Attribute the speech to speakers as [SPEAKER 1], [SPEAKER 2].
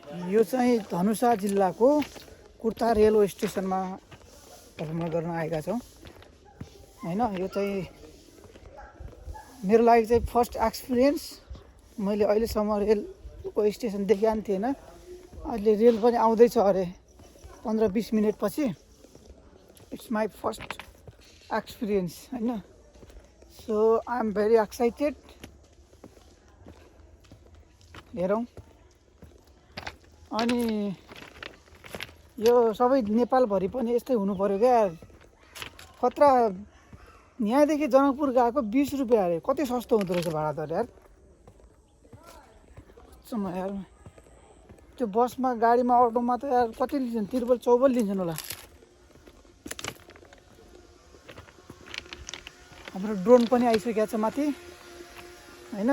[SPEAKER 1] यो चाहिँ धनुषा जिल्लाको कुर्ता रेलवे स्टेसनमा भ्रमण गर्न आएका छौँ हैन। यो चाहिँ मेरो लागि चाहिँ फर्स्ट एक्सपिरियन्स। मैले अहिलेसम्म रेलको स्टेसन देखाएको थिएन। अहिले रेल पनि आउँदैछ अरे 15-20 मिनट पछि। इट्स माई फर्स्ट एक्सपिरियन्स हैन। So I am very excited. हेरौँ। अनि यो सबै नेपालभरि पनि यस्तै हुनु पर्यो क्या। खतरा यहाँदेखि जनकपुर गएको 20 रुपियाँ अरे। कति सस्तो हुँदो रहेछ भाडा त यार। यार त्यो बसमा गाडीमा अटोमा त यार कति लिन्छन्? 43-44 लिन्छन् होला। हाम्रो ड्रोन पनि आइसकेको छ माथि हैन।